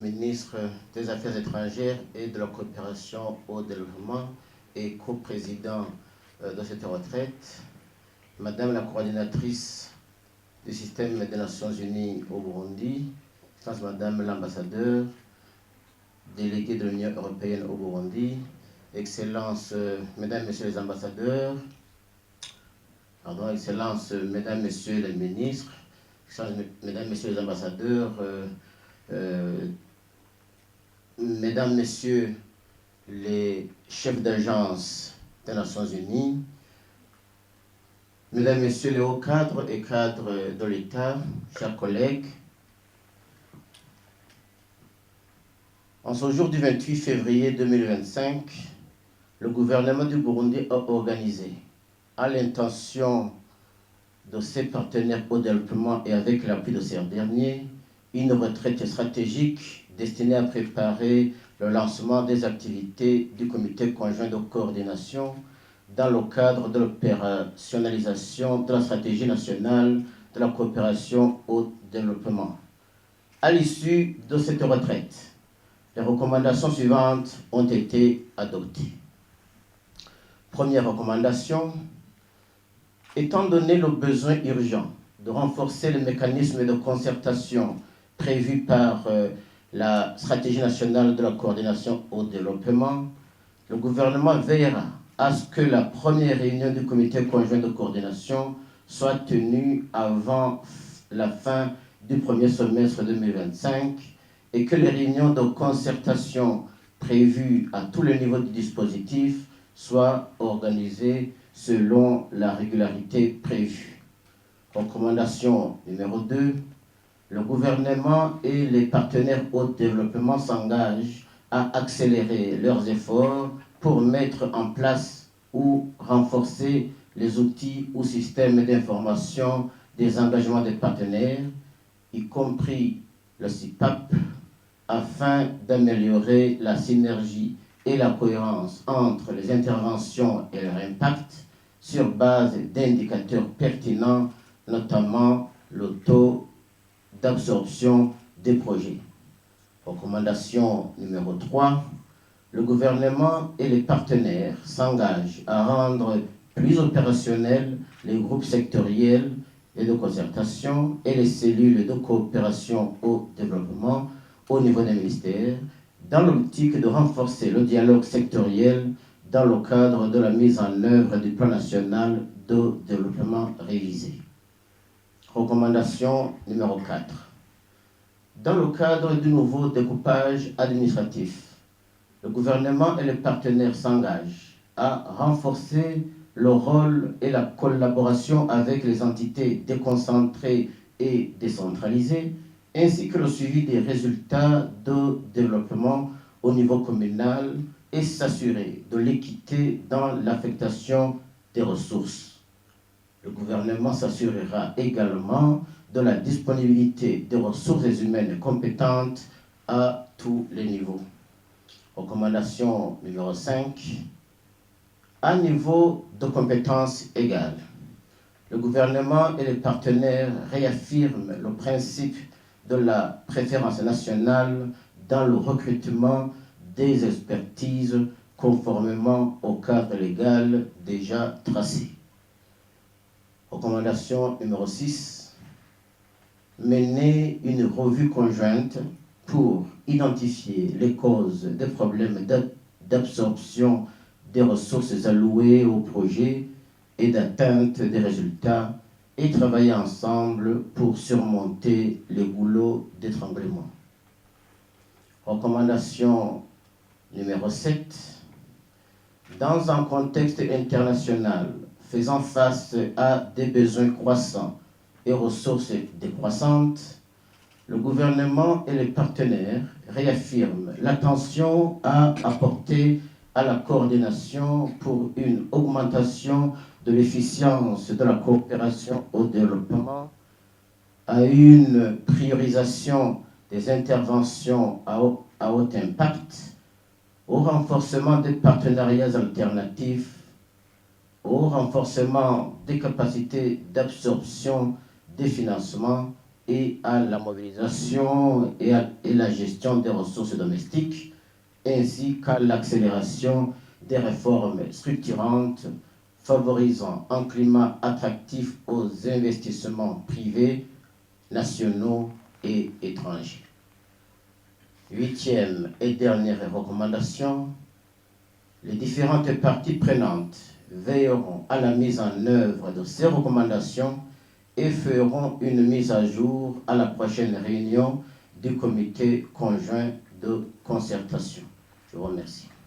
Ministre des Affaires étrangères et de la coopération au développement et coprésident de cette retraite, Madame la coordinatrice du système des Nations Unies au Burundi, Madame l'ambassadeur, délégué de l'Union européenne au Burundi, Excellences, Mesdames, Messieurs les ambassadeurs, Excellences, Mesdames, Messieurs les ministres, Mesdames, Messieurs les ambassadeurs, Mesdames, Messieurs les chefs d'agence des Nations Unies, Mesdames, Messieurs les hauts cadres et cadres de l'État, chers collègues, en ce jour du 28 février 2025, le gouvernement du Burundi a organisé, à l'intention de ses partenaires au développement et avec l'appui de ces derniers, une retraite stratégique destinée à préparer le lancement des activités du comité conjoint de coordination dans le cadre de l'opérationnalisation de la stratégie nationale de la coopération au développement. À l'issue de cette retraite, les recommandations suivantes ont été adoptées. Première recommandation, étant donné le besoin urgent de renforcer les mécanismes de concertation prévus par la stratégie nationale de la coordination au développement, le gouvernement veillera à ce que la première réunion du comité conjoint de coordination soit tenue avant la fin du premier semestre 2025 et que les réunions de concertation prévues à tous les niveaux du dispositif soient organisées selon la régularité prévue. Recommandation numéro 2. Le gouvernement et les partenaires au développement s'engagent à accélérer leurs efforts pour mettre en place ou renforcer les outils ou systèmes d'information des engagements des partenaires, y compris le CIPAP, afin d'améliorer la synergie et la cohérence entre les interventions et leur impact sur base d'indicateurs pertinents, notamment le taux d'absorption des projets. Recommandation numéro 3. Le gouvernement et les partenaires s'engagent à rendre plus opérationnels les groupes sectoriels et de concertation et les cellules de coopération au développement au niveau des ministères, dans l'optique de renforcer le dialogue sectoriel dans le cadre de la mise en œuvre du plan national de développement révisé. Recommandation numéro 4. Dans le cadre du nouveau découpage administratif, le gouvernement et les partenaires s'engagent à renforcer le rôle et la collaboration avec les entités déconcentrées et décentralisées, ainsi que le suivi des résultats de développement au niveau communal et s'assurer de l'équité dans l'affectation des ressources. Le gouvernement s'assurera également de la disponibilité des ressources humaines compétentes à tous les niveaux. Recommandation numéro 5. À niveau de compétences égales, le gouvernement et les partenaires réaffirment le principe de la préférence nationale dans le recrutement des expertises conformément au cadre légal déjà tracé. Recommandation numéro 6. Mener une revue conjointe pour identifier les causes des problèmes d'absorption des ressources allouées au projet et d'atteinte des résultats et travailler ensemble pour surmonter les goulots d'étranglement. Recommandation numéro 7. Dans un contexte international faisant face à des besoins croissants et ressources décroissantes, le gouvernement et les partenaires réaffirment l'attention à apporter à la coordination pour une augmentation de l'efficience de la coopération au développement, à une priorisation des interventions à haut impact, au renforcement des partenariats alternatifs, au renforcement des capacités d'absorption des financements et à la mobilisation et la gestion des ressources domestiques, ainsi qu'à l'accélération des réformes structurantes favorisant un climat attractif aux investissements privés, nationaux et étrangers. Huitième et dernière recommandation, les différentes parties prenantes veilleront à la mise en œuvre de ces recommandations et feront une mise à jour à la prochaine réunion du comité conjoint de concertation. Je vous remercie.